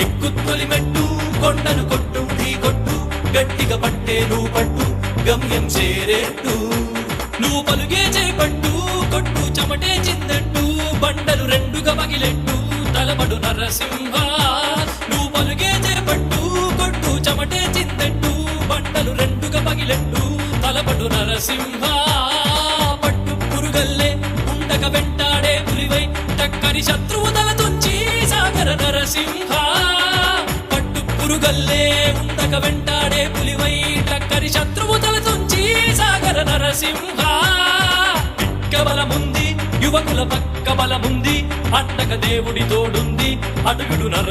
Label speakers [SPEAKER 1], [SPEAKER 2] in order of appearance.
[SPEAKER 1] ఎక్కుత్తొలి మెట్టు కొండను కొట్టు ఢీ కొట్టు గట్టిగా పట్టే నువ్వు పట్టు గమ్యం చేరేట్టు నువ్వు పలుగే చేపట్టు కొట్టు చెమటే చిందట్టు బండలు రెండుగా పగిలెట్టు తలబడు నరసింహ నువ్వు పలుగే చేపట్టు కొట్టు చెమటే చిందట్టు బండలు రెండుగా పగిలెట్టు తలబడు నరసింహ పట్టు పురుగల్లే ఉండక వెంటాడే పులివై టక్కని శత్రువు తల తుంచి సాగర నరసింహ పట్టు పురుగల్లే ఉండక వెంటాడే పులివై టక్కని శత్రువు తల తుంచి సాగర నరసింహ పిక్క బలముంది యువకుల పక్క బలముంది అండక దేవుడి తోడుంది అడుగుడు నర